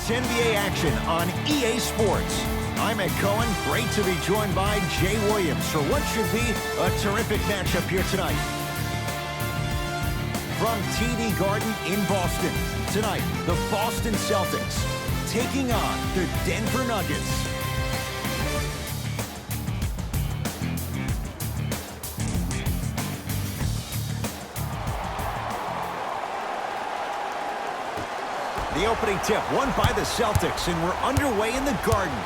It's NBA action on EA Sports. I'm Ed Cohen. Great to be joined by Jay Williams for what should be a terrific matchup here tonight. From TD Garden in Boston, tonight, the Boston Celtics taking on the Denver Nuggets. The opening tip won by the Celtics, and we're underway in the Garden.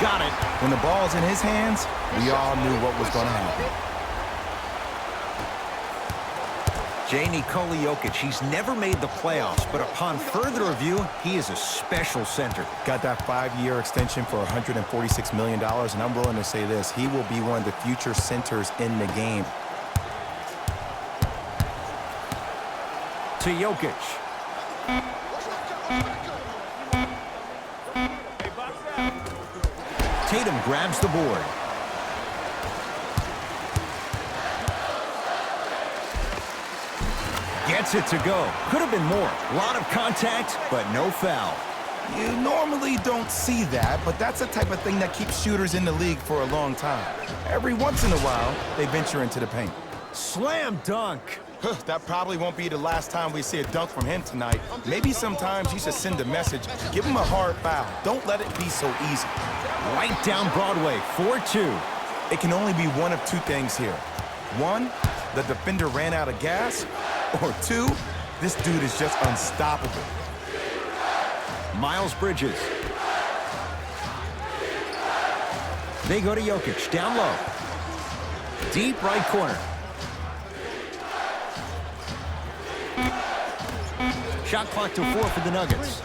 Got it. When the ball's in his hands, we all knew what was going to happen. J. Nikola Jokic, he's never made the playoffs, but upon further review, he is a special center. Got that 5-year extension for $146 million, and I'm willing to say this, he will be one of the future centers in the game. To Jokic. Tatum grabs the board. Gets it to go. Could have been more. A lot of contact, but no foul. You normally don't see that, but that's the type of thing that keeps shooters in the league for a long time. Every once in a while, they venture into the paint. Slam dunk. That probably won't be the last time we see a dunk from him tonight. Maybe sometimes you should send a message. Give him a hard foul. Don't let it be so easy. Right down Broadway, 4-2. It can only be one of two things here. One, the defender ran out of gas. Or two, this dude is just unstoppable. Miles Bridges. They go to Jokic, down low. Deep right corner. Shot clock to 4 for the Nuggets.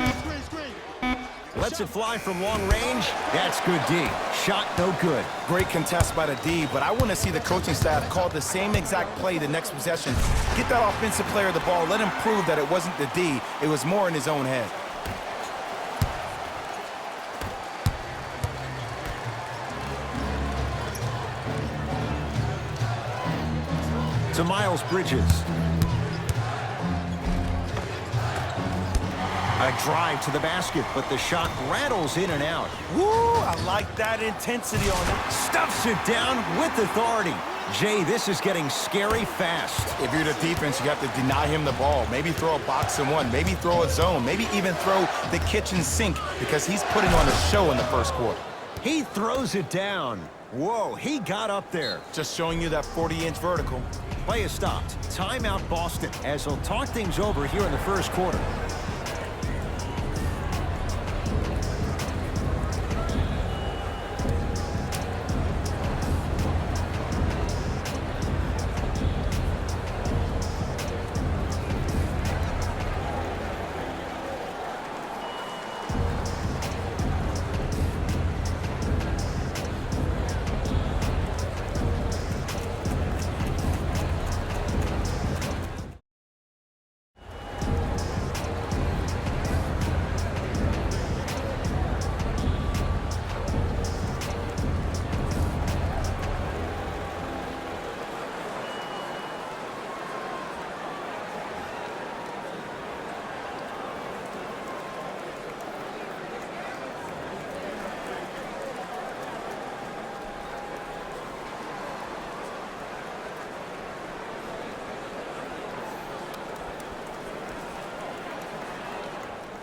Lets it fly from long range. That's good D. Shot no good. Great contest by the D, but I want to see the coaching staff call the same exact play the next possession. Get that offensive player the ball. Let him prove that it wasn't the D. It was more in his own head. To Miles Bridges. A drive to the basket, but the shot rattles in and out. Woo! I like that intensity on it. Stuffs it down with authority. Jay, this is getting scary fast. If you're the defense, you have to deny him the ball. Maybe throw a box and one. Maybe throw a zone. Maybe even throw the kitchen sink because he's putting on a show in the first quarter. He throws it down. Whoa, he got up there. Just showing you that 40-inch vertical. Play is stopped. Timeout Boston as they'll talk things over here in the first quarter.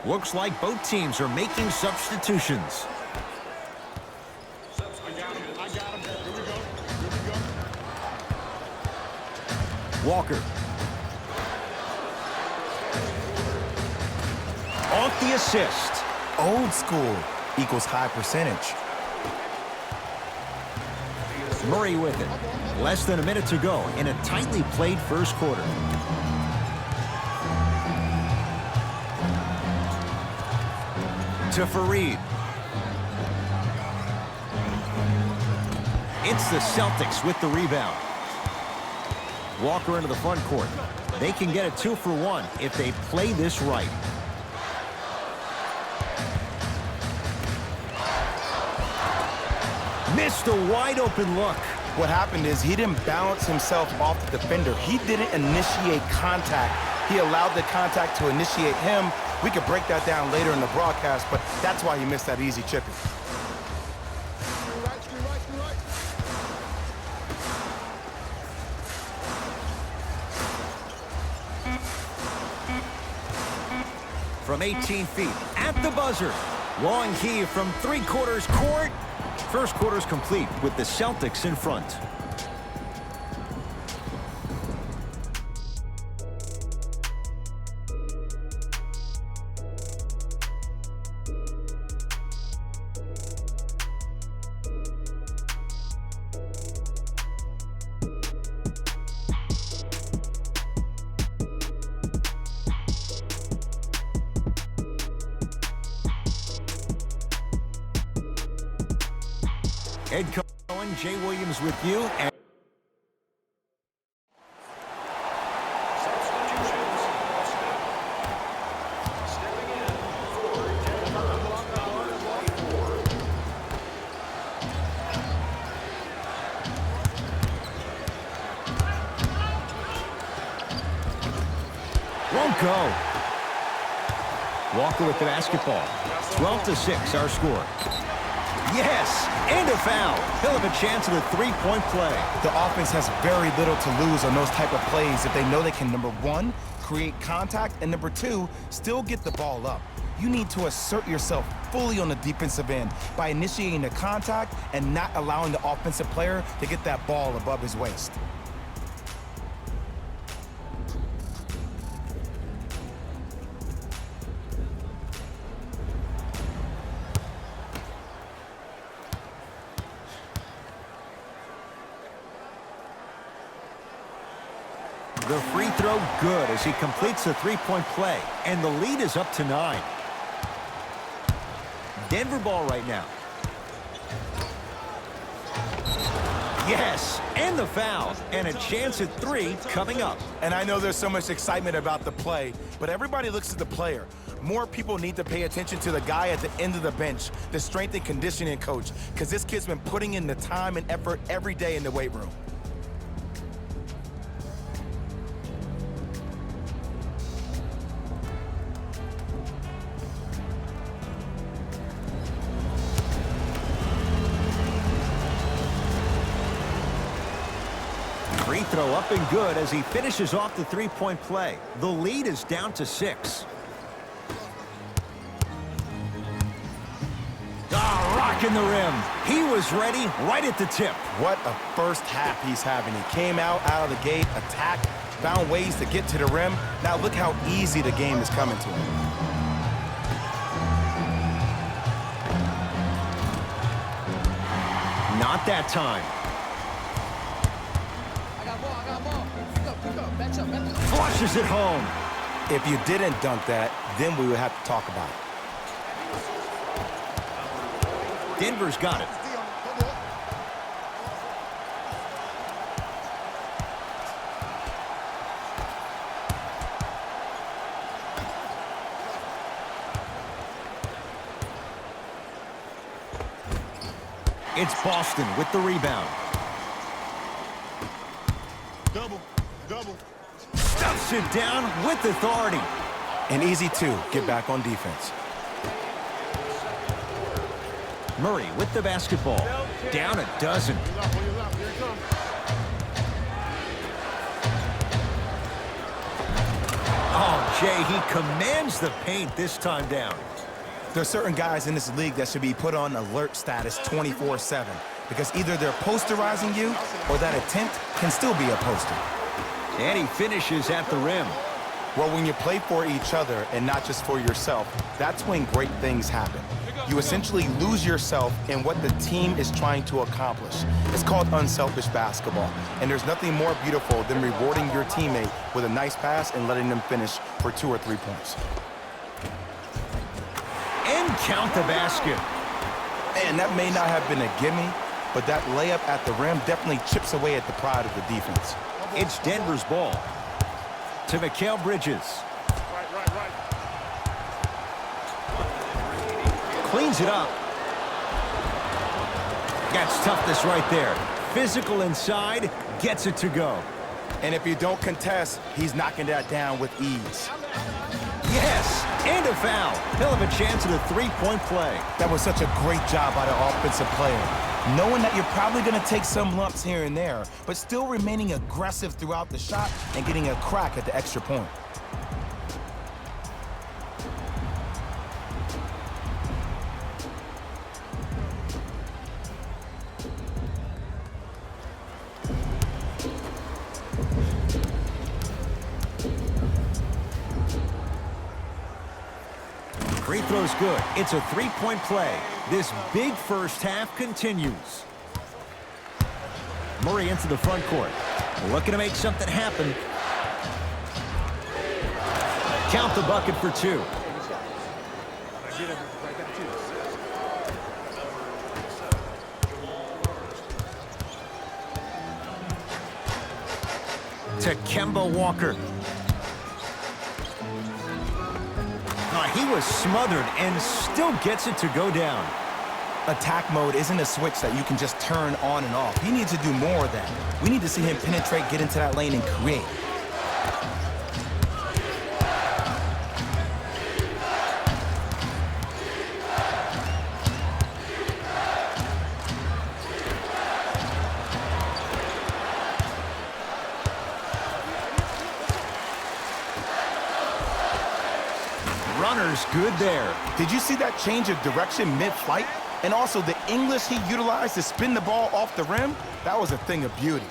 Looks like both teams are making substitutions. Walker. Off the assist. Old school equals high percentage. Murray with it. Less than a minute to go in a tightly played first quarter. To Fareed. It's the Celtics with the rebound. Walker into the front court. They can get a 2-for-1 if they play this right. Missed a wide open look. What happened is he didn't balance himself off the defender. He didn't initiate contact. He allowed the contact to initiate him. We could break that down later in the broadcast, but that's why he missed that easy chipping. From 18 feet at the buzzer. Long key from three-quarters court. First quarter's complete with the Celtics in front. Ed Cohen, Jay Williams with you. And won't go. Walker with the basketball. 12-6, our score. Yes, and a foul. He'll have a chance at a three-point play. The offense has very little to lose on those type of plays if they know they can, number one, create contact, and number two, still get the ball up. You need to assert yourself fully on the defensive end by initiating the contact and not allowing the offensive player to get that ball above his waist. The free throw good as he completes the three-point play, and the lead is up to 9. Denver ball right now. Yes, and the foul, and a chance at 3 coming up. And I know there's so much excitement about the play, but everybody looks at the player. More people need to pay attention to the guy at the end of the bench, the strength and conditioning coach, because this kid's been putting in the time and effort every day in the weight room. Free throw up and good as he finishes off the three-point play. The lead is down to 6. Rocking the rim. He was ready right at the tip. What a first half he's having. He came out of the gate, attacked, found ways to get to the rim. Now look how easy the game is coming to him. Not that time. Flushes it home. If you didn't dunk that, then we would have to talk about it. Denver's got it. It's Boston with the rebound. Double. Stuffs it down with authority. And easy to get back on defense. Murray with the basketball. Down a dozen. Oh, Jay, he commands the paint this time down. There are certain guys in this league that should be put on alert status 24/7 because either they're posterizing you or that attempt can still be a poster. And he finishes at the rim. Well, when you play for each other and not just for yourself, that's when great things happen. You essentially lose yourself in what the team is trying to accomplish. It's called unselfish basketball, and there's nothing more beautiful than rewarding your teammate with a nice pass and letting them finish for 2 or 3 points. And count the basket. Man, that may not have been a gimme, but that layup at the rim definitely chips away at the pride of the defense. It's Denver's ball. To Mikal Bridges. Right. Cleans it up. Got toughness right there. physical inside, gets it to go. And if you don't contest, he's knocking that down with ease. Yes, and a foul. He'll have a chance at a three-point play. That was such a great job by the offensive player. Knowing that you're probably going to take some lumps here and there, but still remaining aggressive throughout the shot and getting a crack at the extra point. Free throw's good. It's a three-point play. This big first half continues. Murray into the front court. Looking to make something happen. Count the bucket for two. To Kemba Walker. He was smothered and still gets it to go down. Attack mode isn't a switch that you can just turn on and off. He needs to do more of that. We need to see him penetrate, get into that lane, and create. Runner's good there. Did you see that change of direction mid-flight? And also the English he utilized to spin the ball off the rim? That was a thing of beauty.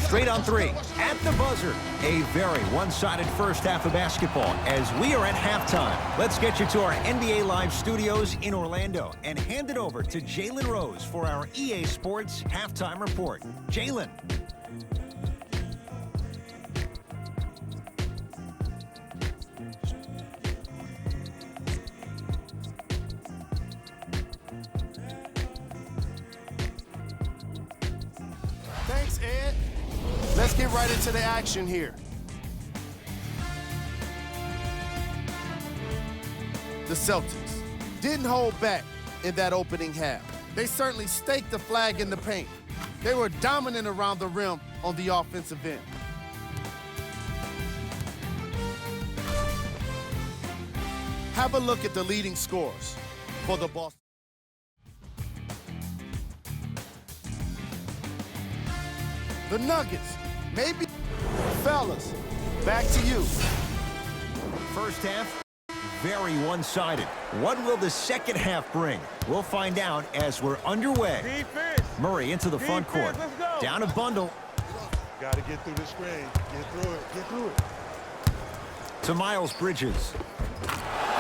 Straight on three. At the buzzer. A very one-sided first half of basketball as we are at halftime. Let's get you to our NBA Live studios in Orlando and hand it over to Jalen Rose for our EA Sports Halftime Report. Jalen. Thanks, Ed. Let's get right into the action here. The Celtics didn't hold back in that opening half. They certainly staked the flag in the paint. They were dominant around the rim on the offensive end. Have a look at the leading scores for the Boston. The Nuggets, maybe. Fellas, back to you. First half, very one-sided. What will the second half bring? We'll find out as we're underway. Defense. Murray into the front court. Let's go. Down a bundle Got to get through the screen. Get through it. Get through it. to Miles Bridges.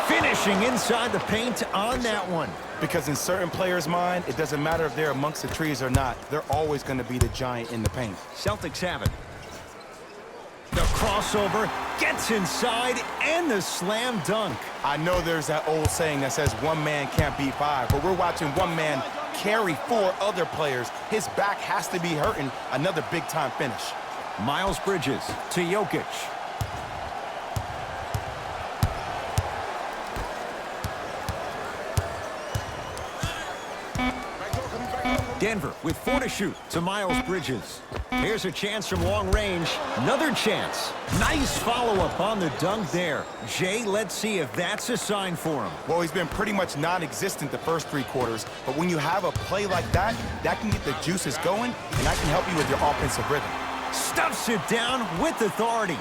Finishing inside the paint on that one. Because in certain players' mind, it doesn't matter if they're amongst the trees or not. They're always going to be the giant in the paint. Celtics have it. The crossover gets inside and the slam dunk. I know there's that old saying that says one man can't beat five, but we're watching one man carry four other players. His back has to be hurting. Another big-time finish. Miles Bridges to Jokic. Denver with 4 to shoot to Miles Bridges. Here's a chance from long range. Another chance. Nice follow-up on the dunk there. Jay, let's see if that's a sign for him. Well, he's been pretty much non-existent the first 3 quarters, but when you have a play like that, that can get the juices going, and that can help you with your offensive rhythm. Stuffs it down with authority.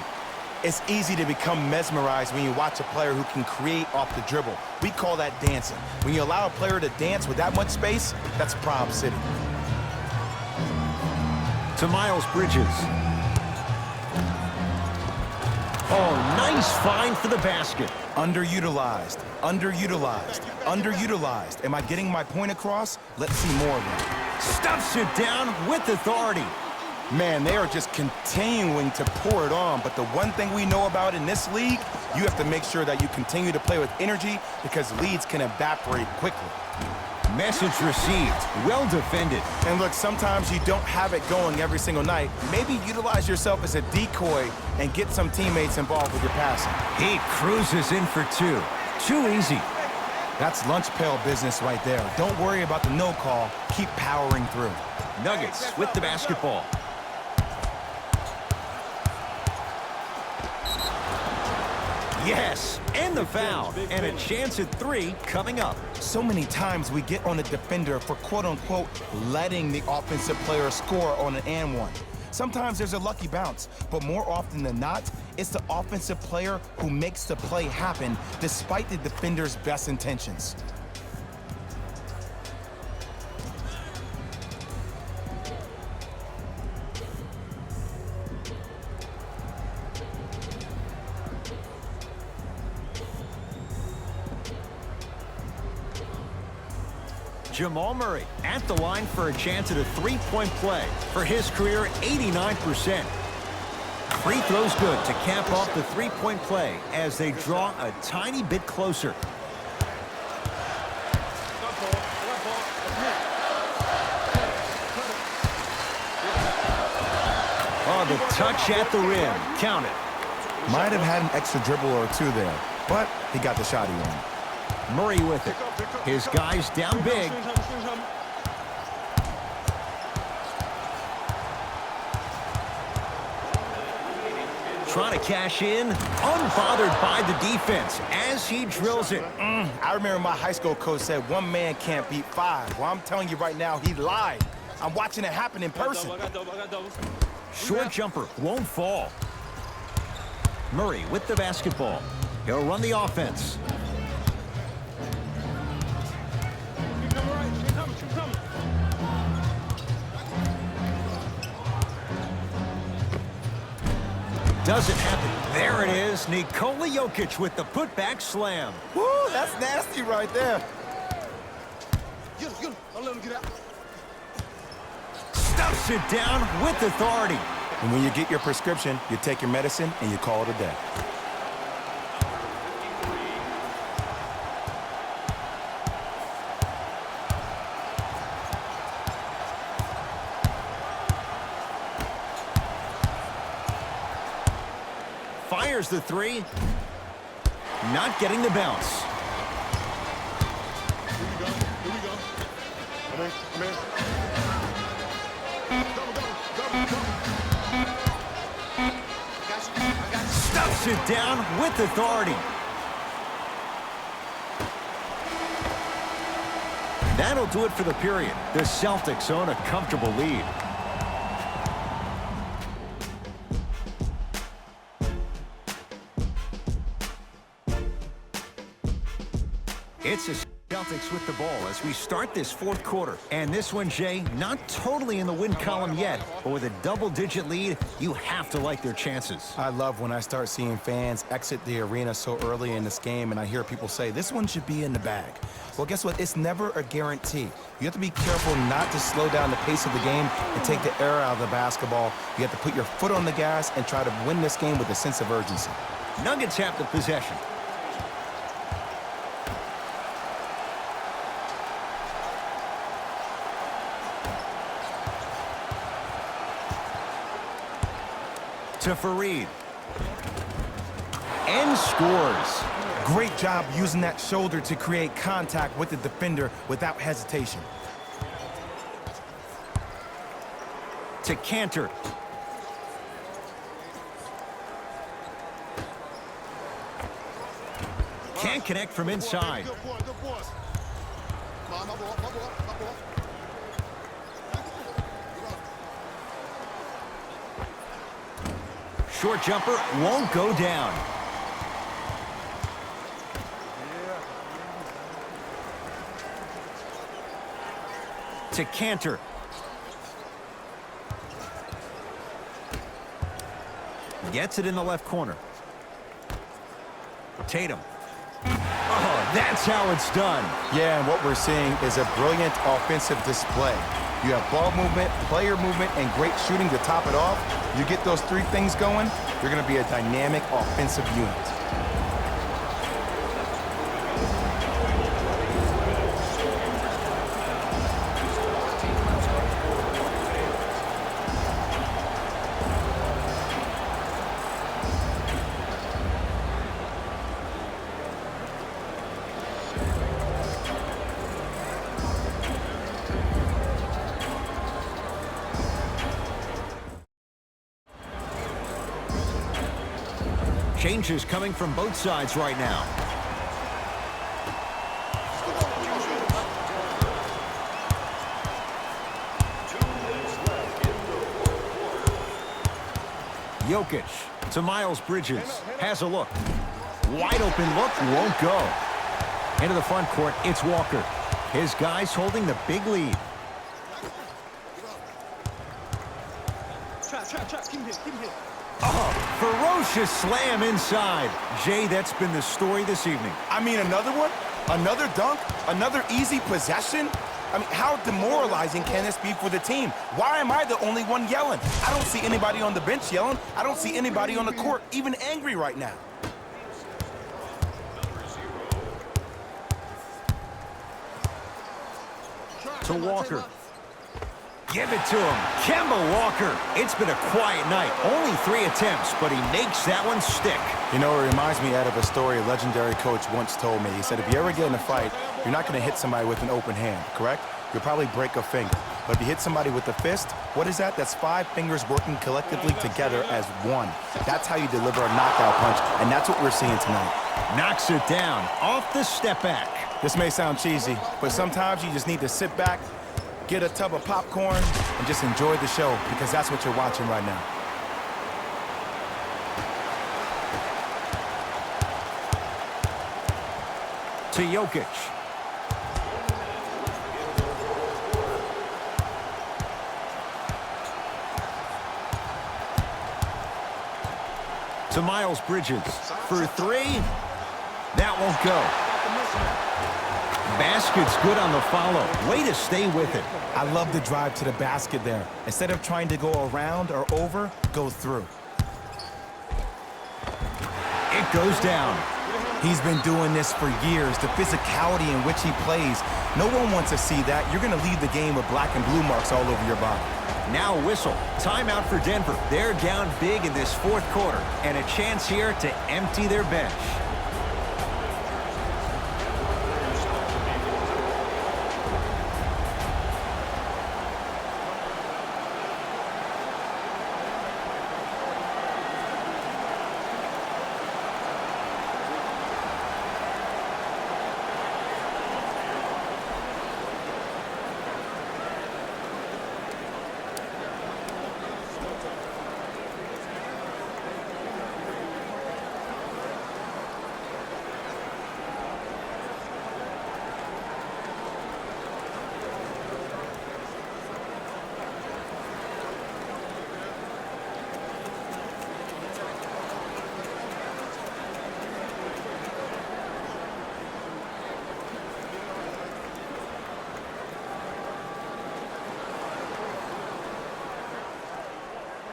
It's easy to become mesmerized when you watch a player who can create off the dribble. We call that dancing. When you allow a player to dance with that much space, that's Prom City. To Miles Bridges. Oh, nice find for the basket. Underutilized, underutilized, underutilized. Am I getting my point across? Let's see more of that. Stuffs it down with authority. Man, they are just continuing to pour it on, but the one thing we know about in this league, you have to make sure that you continue to play with energy because leads can evaporate quickly. Message received. Well defended. And look, sometimes you don't have it going every single night. Maybe utilize yourself as a decoy and get some teammates involved with your passing. He cruises in for 2. Too easy. That's lunch pail business right there. Don't worry about the no call. Keep powering through. Nuggets with the basketball. Yes, and the foul. And a chance at 3 coming up. So many times we get on the defender for quote-unquote letting the offensive player score on an and one. Sometimes there's a lucky bounce, but more often than not, it's the offensive player who makes the play happen despite the defender's best intentions. Jamal Murray at the line for a chance at a 3-point play. For his career, 89%. Free throw's good to cap off the 3-point play as they draw a tiny bit closer. Oh, the touch at the rim. Count it. Might have had an extra dribble or two there, but he got the shot he wanted. Murray with it. His guys down big. Trying to cash in, unbothered by the defense as he drills it. I remember my high school coach said 1 man can't beat 5. Well, I'm telling you right now, he lied. I'm watching it happen in person. Short jumper won't fall. Murray with the basketball. He'll run the offense. Doesn't happen. There it is. Nikola Jokic with the putback slam. Woo, that's nasty right there. Don't let him get out. Stuffs it down with authority. And when you get your prescription, you take your medicine and you call it a day. Fires the 3. Not getting the bounce. Here we go. Here we go. Come in. Come in. Stuffs it down with authority. That'll do it for the period. The Celtics own a comfortable lead. It's the Celtics with the ball as we start this 4th quarter. And this one, Jay, not totally in the win column yet, but with a double-digit lead, you have to like their chances. I love when I start seeing fans exit the arena so early in this game and I hear people say, this one should be in the bag. Well, guess what? It's never a guarantee. You have to be careful not to slow down the pace of the game and take the air out of the basketball. You have to put your foot on the gas and try to win this game with a sense of urgency. Nuggets have the possession. To Fareed. And scores. Great job using that shoulder to create contact with the defender without hesitation. To Cantor. Can't connect from inside. Good boy. Good boy. My ball. My ball. My ball. Short jumper won't go down. To Cantor. Gets it in the left corner. Tatum. Oh, that's how it's done. Yeah, and what we're seeing is a brilliant offensive display. You have ball movement, player movement, and great shooting to top it off. You get those 3 things going, you're going to be a dynamic offensive unit. Changes coming from both sides right now. Jokic to Miles Bridges. Has a look. Wide open look, won't go. Into the front court, it's Walker. His guys holding the big lead. Oh, ferocious slam inside. Jay, that's been the story this evening. I mean, another one? Another dunk? Another easy possession? I mean, how demoralizing can this be for the team? Why am I the only one yelling? I don't see anybody on the bench yelling. I don't see anybody on the court even angry right now. To Walker. Give it to him. Kemba Walker. It's been a quiet night. Only 3 attempts, but he makes that one stick. You know, it reminds me, Ed, of a story a legendary coach once told me. He said, if you ever get in a fight, you're not going to hit somebody with an open hand, correct? You'll probably break a finger. But if you hit somebody with a fist, what is that? That's 5 fingers working collectively together as one. That's how you deliver a knockout punch, and that's what we're seeing tonight. Knocks it down off the step back. This may sound cheesy, but sometimes you just need to sit back, get a tub of popcorn, and just enjoy the show, because that's what you're watching right now. To Jokic. To Miles Bridges. For 3. That won't go. Basket's good on the follow. Way to stay with it. I love the drive to the basket there. Instead of trying to go around or over, go through. It goes down. He's been doing this for years, the physicality in which he plays. No one wants to see that. You're going to leave the game with black and blue marks all over your body. Now a whistle. Timeout for Denver. They're down big in this 4th quarter, and a chance here to empty their bench.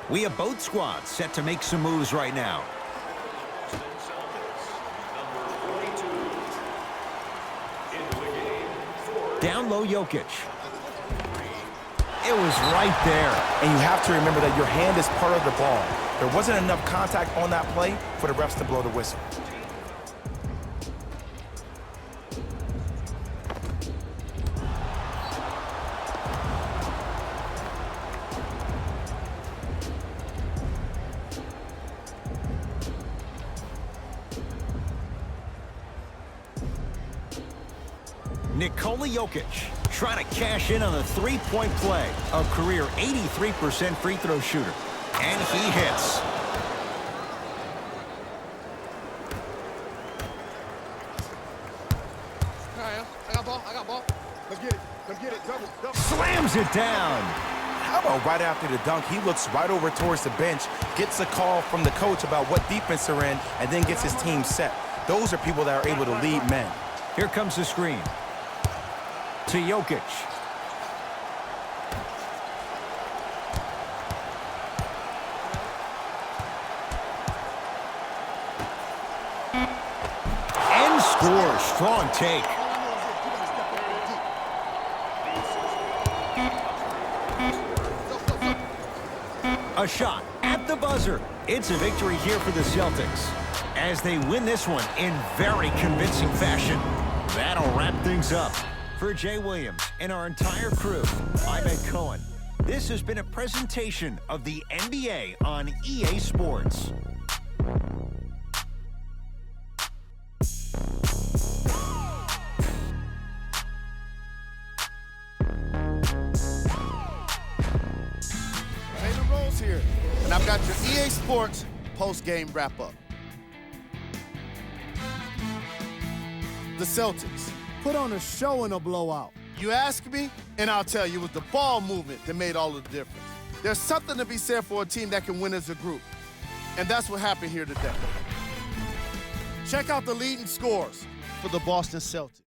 We have both squads set to make some moves right now. Down low, Jokic. It was right there. And you have to remember that your hand is part of the ball. There wasn't enough contact on that play for the refs to blow the whistle. Nikola Jokic trying to cash in on the 3-point play. A career 83% free throw shooter. And he hits. I got ball. Let's get it. Double. Slams it down. How about right after the dunk, he looks right over towards the bench, gets a call from the coach about what defense they're in, and then gets his team set. Those are people that are able to lead men. Here comes the screen. To Jokic. And scores. Strong take. A shot at the buzzer. It's a victory here for the Celtics as they win this one in very convincing fashion. That'll wrap things up. For Jay Williams and our entire crew, I'm Ed Cohen. This has been a presentation of the NBA on EA Sports. got your EA Sports post-game wrap-up. The Celtics put on a show in a blowout. You ask me, and I'll tell you, it was the ball movement that made all the difference. There's something to be said for a team that can win as a group, and that's what happened here today. Check out the leading scores for the Boston Celtics.